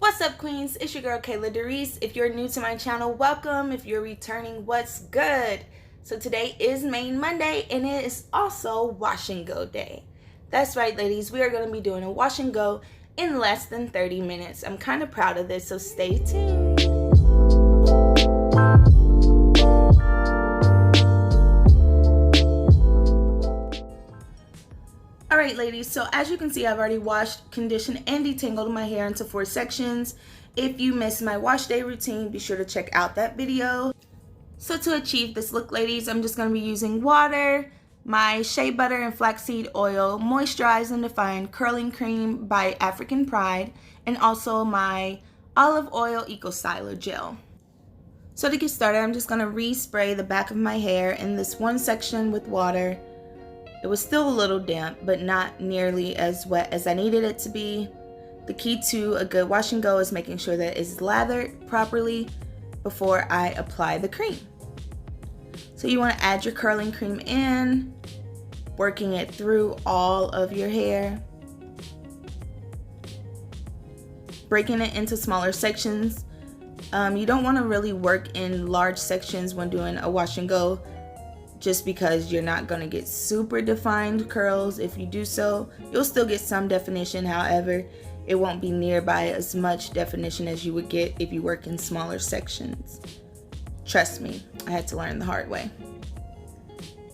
What's up, queens? It's your girl Kayla DeReese. If you're new to my channel, welcome. If you're returning, what's good? So today is Main Monday and it is also wash and go day. That's right, ladies, we are going to be doing a wash and go in less than 30 minutes. I'm kind of proud of this, so stay tuned. Alright, ladies, so as you can see, I've already washed, conditioned, and detangled my hair into 4 sections. If you missed my wash day routine, be sure to check out that video. So to achieve this look, ladies, I'm just going to be using water, my shea butter and flaxseed oil, moisturized and defined curling cream by African Pride, and also my olive oil eco styler gel. So to get started, I'm just going to re-spray the back of my hair in this one section with water. It was still a little damp, but not nearly as wet as I needed it to be. The key to a good wash and go is making sure that it's lathered properly before I apply the cream. So you want to add your curling cream in, working it through all of your hair, breaking it into smaller sections. You don't want to really work in large sections when doing a wash and go, just because you're not going to get super defined curls. If you do so, you'll still get some definition. However, it won't be nearby as much definition as you would get if you work in smaller sections. Trust me, I had to learn the hard way.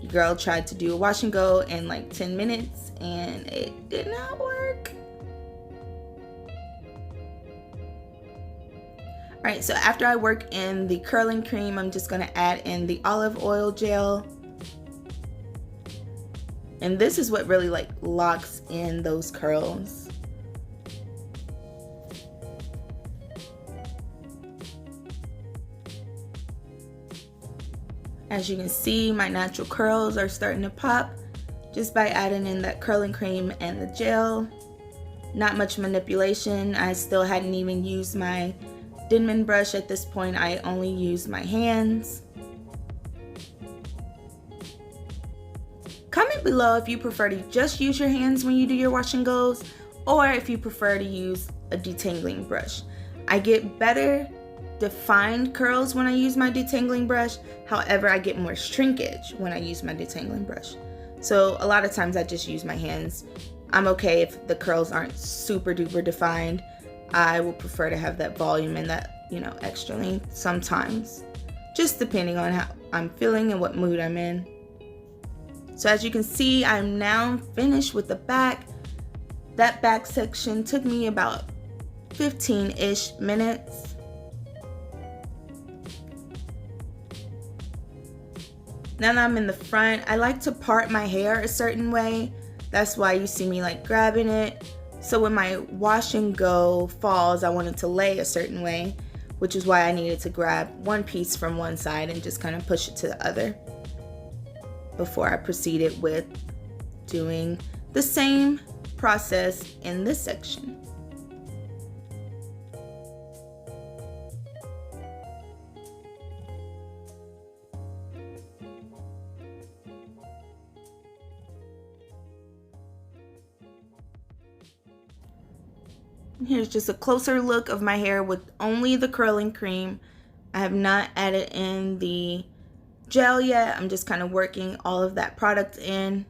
Your girl tried to do a wash and go in like 10 minutes and it did not work. Alright, so after I work in the curling cream, I'm just going to add in the olive oil gel. And this is what really like locks in those curls. As you can see, my natural curls are starting to pop just by adding in that curling cream and the gel. Not much manipulation. I still hadn't even used my Denman brush at this point. I only use my hands. Comment below if you prefer to just use your hands when you do your wash and goes, or if you prefer to use a detangling brush. I get better defined curls when I use my detangling brush. However, I get more shrinkage when I use my detangling brush. So a lot of times I just use my hands. I'm okay if the curls aren't super duper defined. I will prefer to have that volume and that, extra length sometimes, just depending on how I'm feeling and what mood I'm in. So as you can see, I'm now finished with the back. That back section took me about 15-ish minutes. Now that I'm in the front, I like to part my hair a certain way. That's why you see me like grabbing it. So when my wash and go falls, I wanted to lay a certain way, which is why I needed to grab one piece from one side and just kind of push it to the other before I proceeded with doing the same process in this section. Here's just a closer look of my hair with only the curling cream. I have not added in the gel yet. I'm just kind of working all of that product in.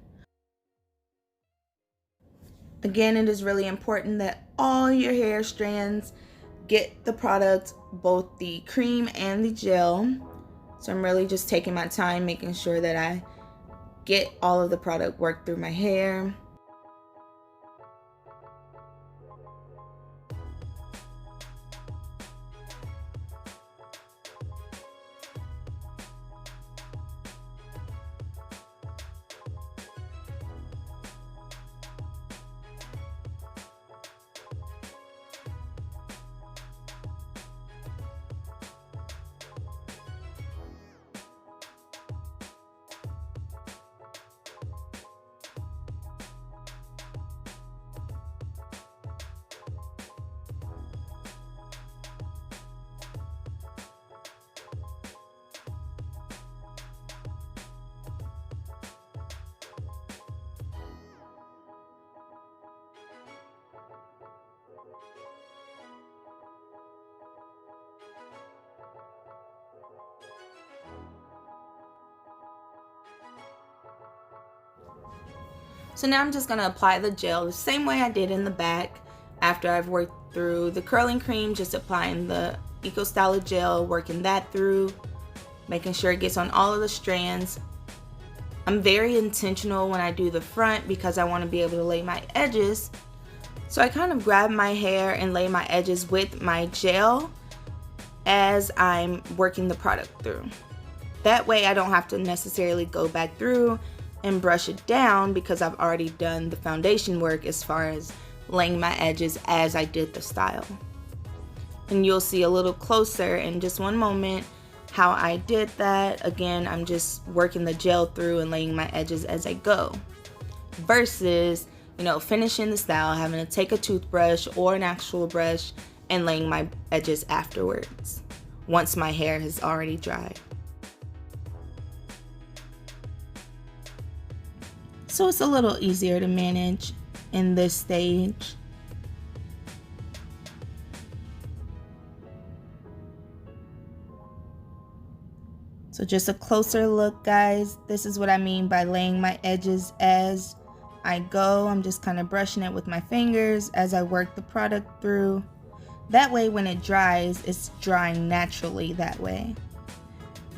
Again, it is really important that all your hair strands get the product, both the cream and the gel. So I'm really just taking my time, making sure that I get all of the product worked through my hair. So now I'm just going to apply the gel the same way I did in the back. After I've worked through the curling cream, just applying the Eco Styler gel, working that through, making sure it gets on all of the strands. I'm very intentional when I do the front because I want to be able to lay my edges. So I kind of grab my hair and lay my edges with my gel as I'm working the product through. That way I don't have to necessarily go back through and brush it down because I've already done the foundation work as far as laying my edges as I did the style. And you'll see a little closer in just one moment how I did that. Again, I'm just working the gel through and laying my edges as I go. Versus, you know, finishing the style, having to take a toothbrush or an actual brush and laying my edges afterwards, once my hair has already dried. So it's a little easier to manage in this stage. So just a closer look, guys. This is what I mean by laying my edges as I go. I'm just kind of brushing it with my fingers as I work the product through. That way when it dries, it's drying naturally that way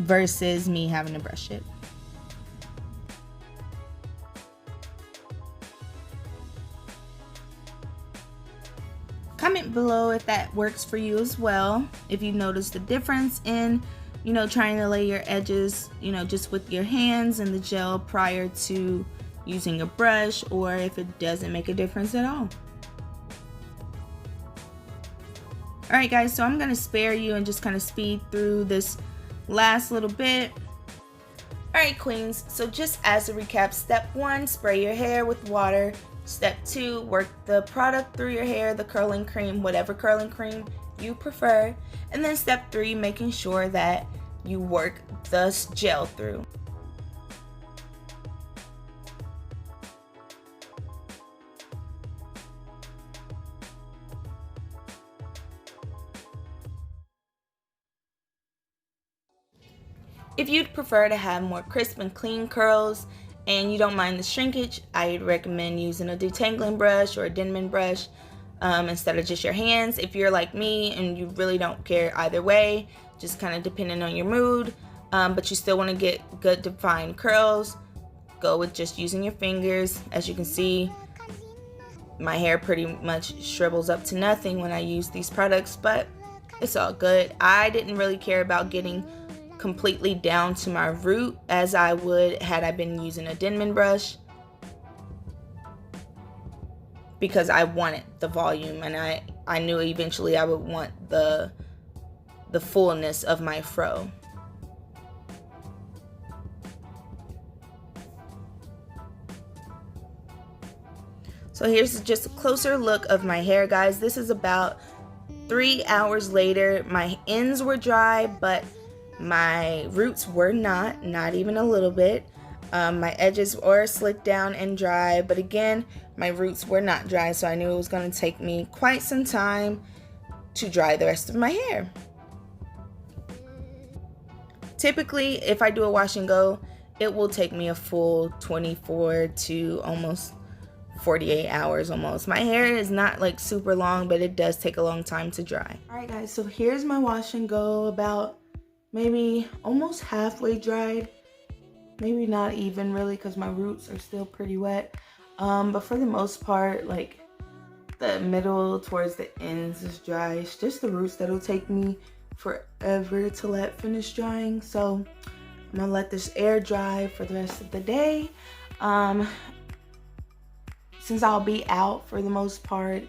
versus me having to brush it. Comment below if that works for you as well. If you noticed a difference in, you know, trying to lay your edges, you know, just with your hands and the gel prior to using a brush, or if it doesn't make a difference at all. Alright guys, so I'm going to spare you and just kind of speed through this last little bit. Alright queens, so just as a recap, step 1, spray your hair with water. Step 2, work the product through your hair, the curling cream, whatever curling cream you prefer. And then step 3, making sure that you work the gel through. If you'd prefer to have more crisp and clean curls and you don't mind the shrinkage, I'd recommend using a detangling brush or a Denman brush instead of just your hands. If you're like me and you really don't care either way, just kind of depending on your mood, but you still want to get good defined curls, go with just using your fingers. As you can see, my hair pretty much shrivels up to nothing when I use these products, but it's all good. I didn't really care about getting completely down to my root as I would had I been using a Denman brush, because I wanted the volume and I knew eventually I would want the fullness of my fro. So here's just a closer look of my hair, guys. This is about 3 hours later. My ends were dry, but my roots were not even a little bit. My edges were slicked down and dry, but again, my roots were not dry, so I knew it was going to take me quite some time to dry the rest of my hair. Typically, if I do a wash and go, it will take me a full 24 to almost 48 hours almost. My hair is not like super long, but it does take a long time to dry. Alright guys, so here's my wash and go, about maybe almost halfway dried. Maybe not even really, because my roots are still pretty wet. But for the most part, like the middle towards the ends is dry. It's just the roots that'll take me forever to let finish drying. So I'm gonna let this air dry for the rest of the day. Since I'll be out for the most part.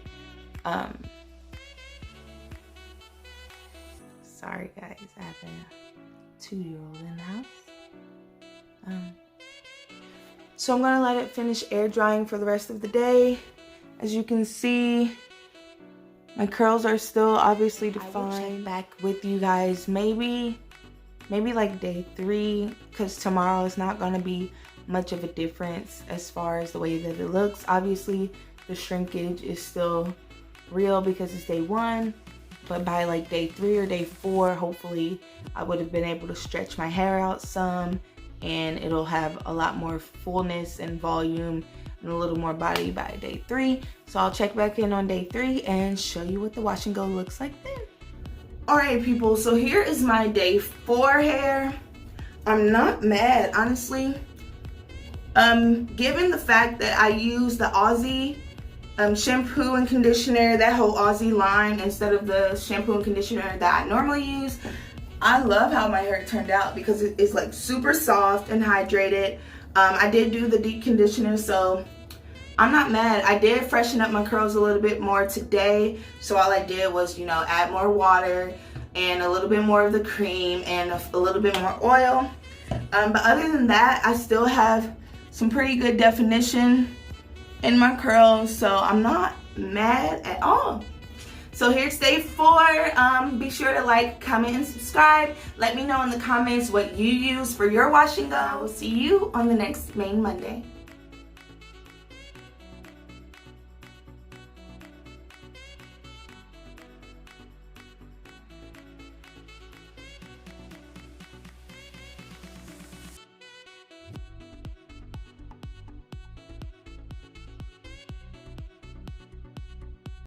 Sorry guys, I have a 2-year-old in the house. So I'm gonna let it finish air drying for the rest of the day. As you can see, my curls are still obviously defined. I will check back with you guys maybe like day 3, because tomorrow is not gonna be much of a difference as far as the way that it looks. Obviously the shrinkage is still real because it's day 1, but by like day 3 or day 4, hopefully I would have been able to stretch my hair out some and it'll have a lot more fullness and volume and a little more body by day 3. So I'll check back in on day 3 and show you what the wash and go looks like then. Alright people, so here is my day 4 hair. I'm not mad, honestly. Given the fact that I use the Aussie shampoo and conditioner, that whole Aussie line, instead of the shampoo and conditioner that I normally use, I love how my hair turned out because it's like super soft and hydrated. I did do the deep conditioner, so I'm not mad. I did freshen up my curls a little bit more today, so all I did was, you know, add more water and a little bit more of the cream and a little bit more oil. But other than that, I still have some pretty good definition in my curls, so I'm not mad at all. So here's day 4. Be sure to like, comment, and subscribe. Let me know in the comments what you use for your wash and go. I will see you on the next main Monday.